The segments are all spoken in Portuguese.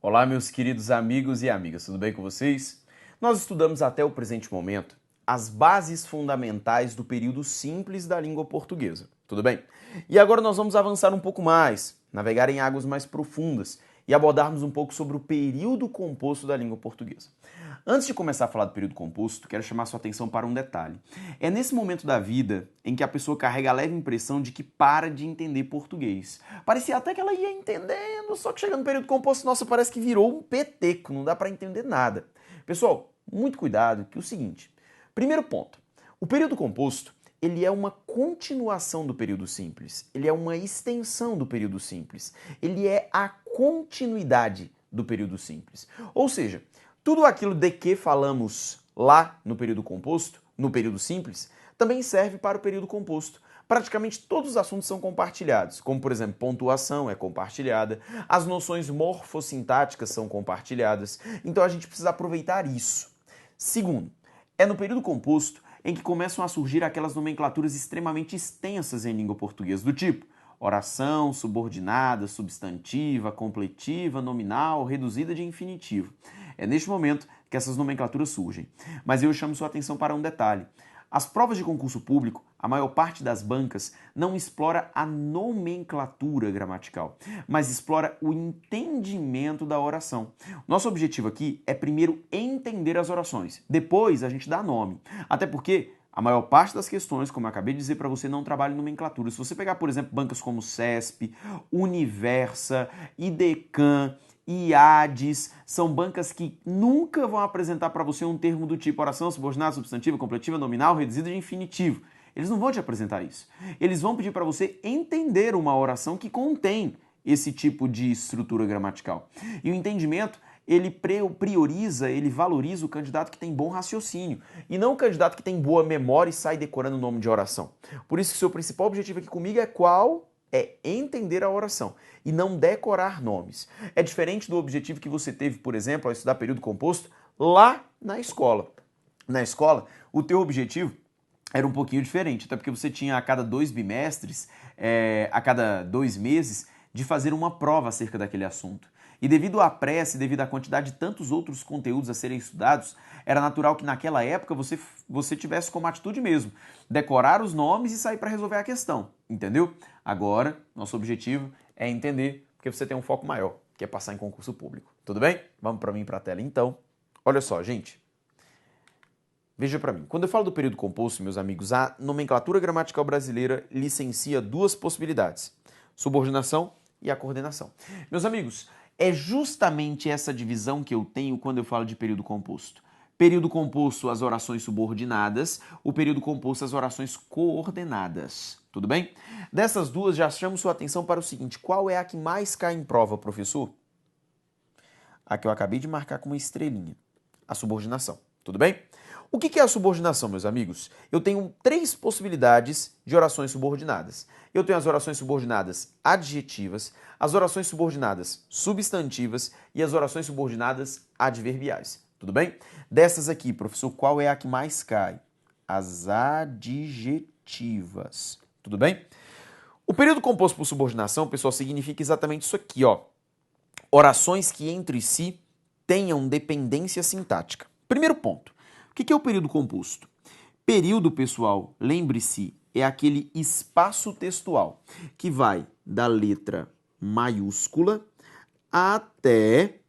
Olá, meus queridos amigos e amigas, tudo bem com vocês? Nós estudamos até o presente momento as bases fundamentais do período simples da língua portuguesa, tudo bem? E agora nós vamos avançar um pouco mais, navegar em águas mais profundas e abordarmos um pouco sobre o período composto da língua portuguesa. Antes de começar a falar do período composto, quero chamar sua atenção para um detalhe. É nesse momento da vida em que a pessoa carrega a leve impressão de que para de entender português. Parecia até que ela ia entendendo, só que chegando no período composto, nossa, parece que virou um peteco, não dá para entender nada. Pessoal, muito cuidado, que é o seguinte. Primeiro ponto, o período composto, ele é uma continuação do período simples, ele é uma extensão do período simples, ele é a continuidade do período simples. Ou seja, tudo aquilo de que falamos lá no período composto, no período simples, também serve para o período composto. Praticamente todos os assuntos são compartilhados, como por exemplo, pontuação é compartilhada, as noções morfossintáticas são compartilhadas, então a gente precisa aproveitar isso. Segundo, é no período composto em que começam a surgir aquelas nomenclaturas extremamente extensas em língua portuguesa, do tipo oração, subordinada, substantiva, completiva, nominal, reduzida de infinitivo. É neste momento que essas nomenclaturas surgem. Mas eu chamo sua atenção para um detalhe. As provas de concurso público, a maior parte das bancas não explora a nomenclatura gramatical, mas explora o entendimento da oração. Nosso objetivo aqui é primeiro entender as orações, depois a gente dá nome. Até porque a maior parte das questões, como eu acabei de dizer para você, não trabalha em nomenclatura. Se você pegar, por exemplo, bancas como CESP, Universa, IDECAM, IADES, são bancas que nunca vão apresentar para você um termo do tipo oração, subordinada, substantiva, completiva, nominal, reduzida de infinitivo. Eles não vão te apresentar isso. Eles vão pedir para você entender uma oração que contém esse tipo de estrutura gramatical. E o entendimento, ele prioriza, ele valoriza o candidato que tem bom raciocínio e não o candidato que tem boa memória e sai decorando o nome de oração. Por isso que o seu principal objetivo aqui comigo é qual? É entender a oração e não decorar nomes. É diferente do objetivo que você teve, por exemplo, ao estudar período composto lá na escola. Na escola, o teu objetivo era um pouquinho diferente, até porque você tinha a cada 2 bimestres, a cada 2 meses, de fazer uma prova acerca daquele assunto. E devido à pressa e devido à quantidade de tantos outros conteúdos a serem estudados, era natural que naquela época você tivesse como atitude mesmo, decorar os nomes e sair para resolver a questão, entendeu? Agora, nosso objetivo é entender, porque você tem um foco maior, que é passar em concurso público. Tudo bem? Vamos para mim para a tela então. Olha só, gente. Veja para mim, quando eu falo do período composto, meus amigos, a nomenclatura gramatical brasileira licencia 2 possibilidades, subordinação e a coordenação. Meus amigos, é justamente essa divisão que eu tenho quando eu falo de período composto. Período composto, as orações subordinadas, o período composto, as orações coordenadas. Tudo bem? Dessas duas, já chamo sua atenção para o seguinte, qual é a que mais cai em prova, professor? A que eu acabei de marcar com uma estrelinha, a subordinação. Tudo bem? O que é a subordinação, meus amigos? Eu tenho 3 possibilidades de orações subordinadas. Eu tenho as orações subordinadas adjetivas, as orações subordinadas substantivas e as orações subordinadas adverbiais. Tudo bem? Dessas aqui, professor, qual é a que mais cai? As adjetivas. Tudo bem? O período composto por subordinação, pessoal, significa exatamente isso aqui, ó. Orações que entre si tenham dependência sintática. Primeiro ponto. O que é o período composto? Período, pessoal, lembre-se, é aquele espaço textual que vai da letra maiúscula até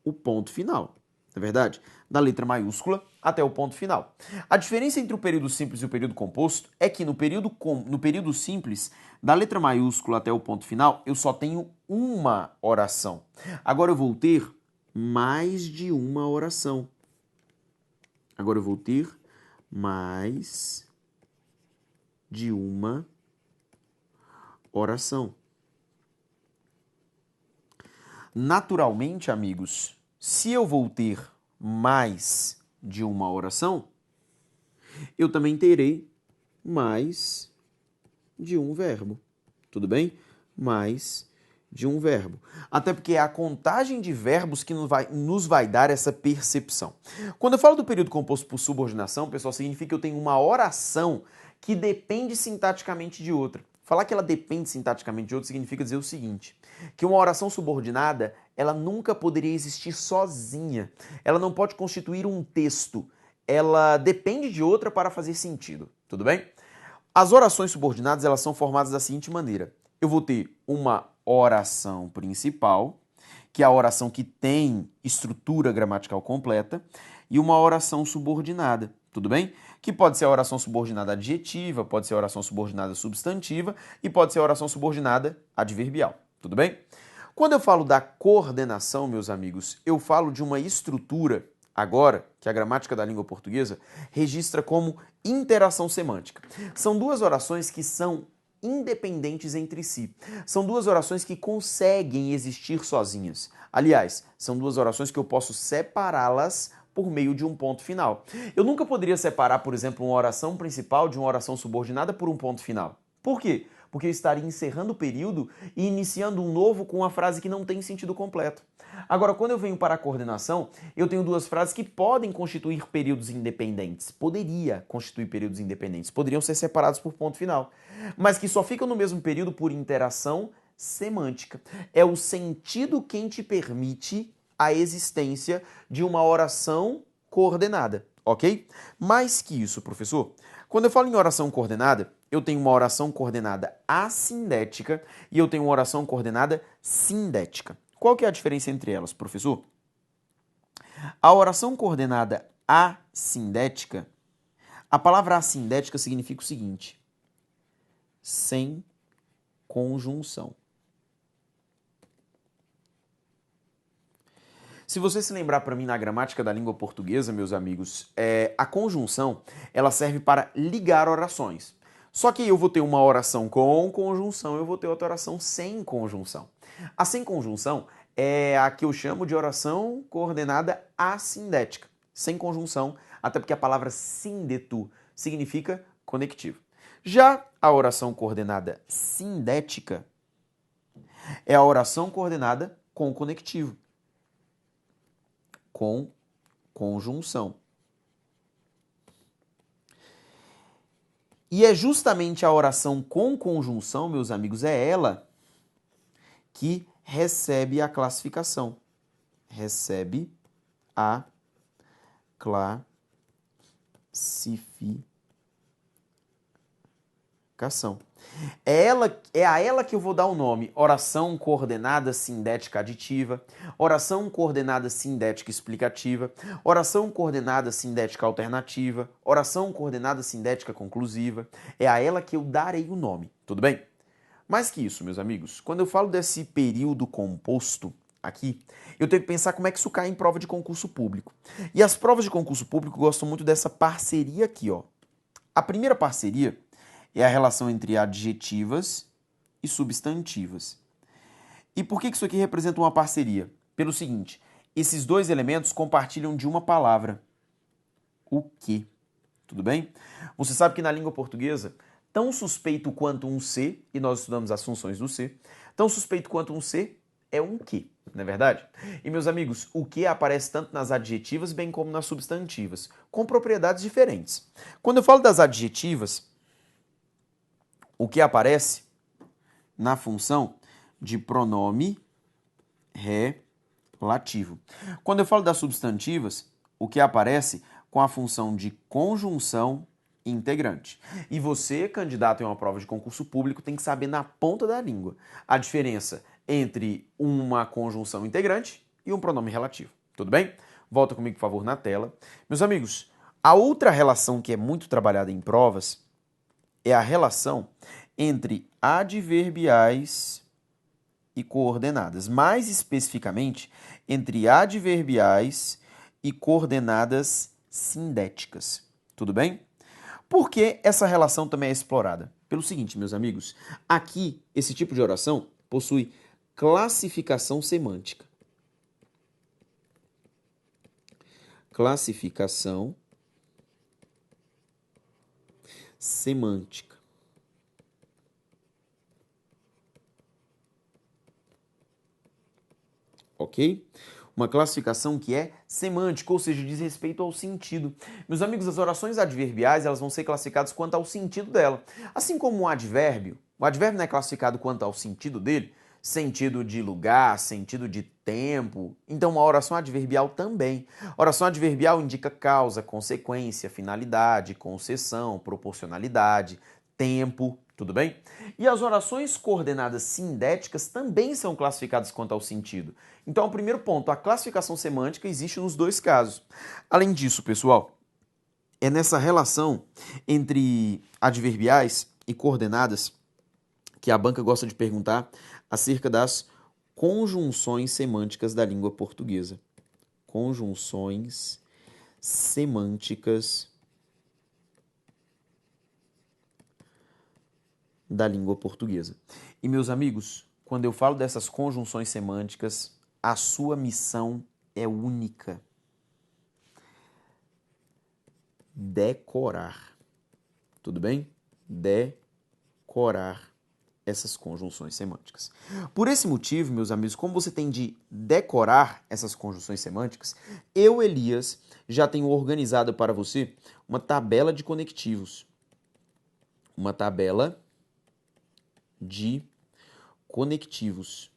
o ponto final. Não é verdade? Da letra maiúscula até o ponto final. A diferença entre o período simples e o período composto é que no período simples, da letra maiúscula até o ponto final, eu só tenho uma oração. Agora eu vou ter mais de uma oração. Agora eu vou ter mais de uma oração. Naturalmente, amigos, se eu vou ter mais de uma oração, eu também terei mais de um verbo. Tudo bem? Mais de um verbo. Até porque é a contagem de verbos que nos vai dar essa percepção. Quando eu falo do período composto por subordinação, pessoal, significa que eu tenho uma oração que depende sintaticamente de outra. Falar que ela depende sintaticamente de outra significa dizer o seguinte, que uma oração subordinada, ela nunca poderia existir sozinha. Ela não pode constituir um texto. Ela depende de outra para fazer sentido. Tudo bem? As orações subordinadas, elas são formadas da seguinte maneira. Eu vou ter uma oração principal, que é a oração que tem estrutura gramatical completa, e uma oração subordinada, tudo bem? Que pode ser a oração subordinada adjetiva, pode ser a oração subordinada substantiva e pode ser a oração subordinada adverbial, tudo bem? Quando eu falo da coordenação, meus amigos, eu falo de uma estrutura, agora, que a gramática da língua portuguesa registra como interação semântica. São duas orações que são independentes entre si. São duas orações que conseguem existir sozinhas. Aliás, são duas orações que eu posso separá-las por meio de um ponto final. Eu nunca poderia separar, por exemplo, uma oração principal de uma oração subordinada por um ponto final. Por quê? Porque eu estaria encerrando o período e iniciando um novo com uma frase que não tem sentido completo. Agora, quando eu venho para a coordenação, eu tenho duas frases que podem constituir períodos independentes. Poderia constituir períodos independentes. Poderiam ser separados por ponto final. Mas que só ficam no mesmo período por interação semântica. É o sentido quem te permite a existência de uma oração coordenada, ok? Mais que isso, professor, quando eu falo em oração coordenada, eu tenho uma oração coordenada assindética e eu tenho uma oração coordenada sindética. Qual que é a diferença entre elas, professor? A oração coordenada assindética, a palavra assindética significa o seguinte: sem conjunção. Se você se lembrar para mim na gramática da língua portuguesa, meus amigos, a conjunção ela serve para ligar orações. Só que eu vou ter uma oração com conjunção, eu vou ter outra oração sem conjunção. A sem conjunção é a que eu chamo de oração coordenada assindética. Sem conjunção, até porque a palavra síndeto significa conectivo. Já a oração coordenada sindética é a oração coordenada com conectivo. Com conjunção. E é justamente a oração com conjunção, meus amigos, é ela que recebe a classificação. Recebe a classificação. É a ela que eu vou dar o nome oração coordenada sindética aditiva, oração coordenada sindética explicativa, oração coordenada sindética alternativa, oração coordenada sindética conclusiva. É a ela que eu darei o nome, tudo bem? Mais que isso, meus amigos, quando eu falo desse período composto aqui, eu tenho que pensar como é que isso cai em prova de concurso público. E as provas de concurso público gostam muito dessa parceria aqui, ó. A primeira parceria é a relação entre adjetivas e substantivas. E por que isso aqui representa uma parceria? Pelo seguinte, esses dois elementos compartilham de uma palavra. O que? Tudo bem? Você sabe que na língua portuguesa, tão suspeito quanto um C, e nós estudamos as funções do C, tão suspeito quanto um C é um que, não é verdade? E, meus amigos, o que aparece tanto nas adjetivas bem como nas substantivas, com propriedades diferentes. Quando eu falo das adjetivas, o que aparece na função de pronome relativo. Quando eu falo das substantivas, o que aparece com a função de conjunção integrante. E você, candidato em uma prova de concurso público, tem que saber na ponta da língua a diferença entre uma conjunção integrante e um pronome relativo. Tudo bem? Volta comigo, por favor, na tela. Meus amigos, a outra relação que é muito trabalhada em provas é a relação entre adverbiais e coordenadas. Mais especificamente, entre adverbiais e coordenadas sindéticas. Tudo bem? Por que essa relação também é explorada? Pelo seguinte, meus amigos, aqui, esse tipo de oração possui classificação semântica. Classificação semântica. Ok? Uma classificação que é semântica, ou seja, diz respeito ao sentido. Meus amigos, as orações adverbiais elas vão ser classificadas quanto ao sentido dela. Assim como um advérbio, O advérbio não é classificado quanto ao sentido dele, sentido de lugar, sentido de tempo. Então, uma oração adverbial também. Oração adverbial indica causa, consequência, finalidade, concessão, proporcionalidade, tempo, tudo bem? E as orações coordenadas sindéticas também são classificadas quanto ao sentido. Então, o primeiro ponto, a classificação semântica existe nos dois casos. Além disso, pessoal, é nessa relação entre adverbiais e coordenadas que a banca gosta de perguntar acerca das conjunções semânticas da língua portuguesa. Conjunções semânticas da língua portuguesa. E, meus amigos, quando eu falo dessas conjunções semânticas, a sua missão é única. Decorar. Tudo bem? Decorar essas conjunções semânticas. Por esse motivo, meus amigos, como você tem de decorar essas conjunções semânticas, eu, Elias, já tenho organizado para você uma tabela de conectivos. Uma tabela de conectivos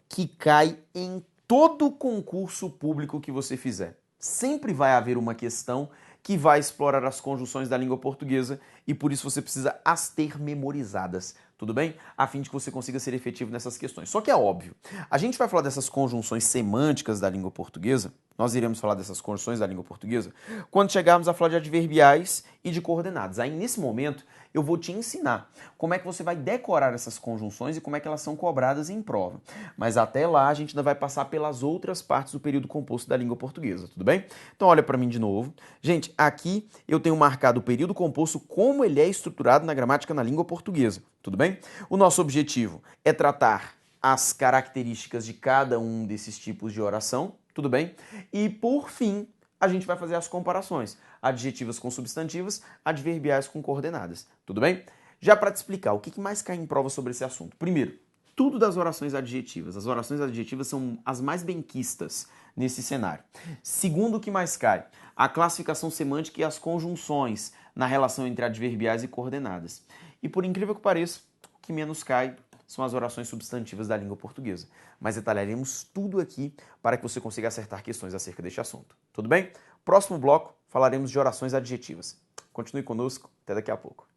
que cai em todo concurso público que você fizer. Sempre vai haver uma questão que vai explorar as conjunções da língua portuguesa e por isso você precisa as ter memorizadas, tudo bem? A fim de que você consiga ser efetivo nessas questões. Só que é óbvio, a gente vai falar dessas conjunções semânticas da língua portuguesa, nós iremos falar dessas conjunções da língua portuguesa quando chegarmos a falar de adverbiais e de coordenadas. Aí, nesse momento, eu vou te ensinar como é que você vai decorar essas conjunções e como é que elas são cobradas em prova. Mas até lá, a gente ainda vai passar pelas outras partes do período composto da língua portuguesa, tudo bem? Então, olha para mim de novo. Gente, aqui eu tenho marcado o período composto como ele é estruturado na gramática na língua portuguesa, tudo bem? O nosso objetivo é tratar as características de cada um desses tipos de oração, tudo bem? E, por fim, a gente vai fazer as comparações. Adjetivas com substantivas, adverbiais com coordenadas, tudo bem? Já para te explicar, o que mais cai em prova sobre esse assunto? Primeiro, tudo das orações adjetivas. As orações adjetivas são as mais benquistas nesse cenário. Segundo, o que mais cai? A classificação semântica e as conjunções na relação entre adverbiais e coordenadas. E por incrível que pareça, o que menos cai são as orações substantivas da língua portuguesa. Mas detalharemos tudo aqui para que você consiga acertar questões acerca deste assunto. Tudo bem? Próximo bloco, falaremos de orações adjetivas. Continue conosco, até daqui a pouco.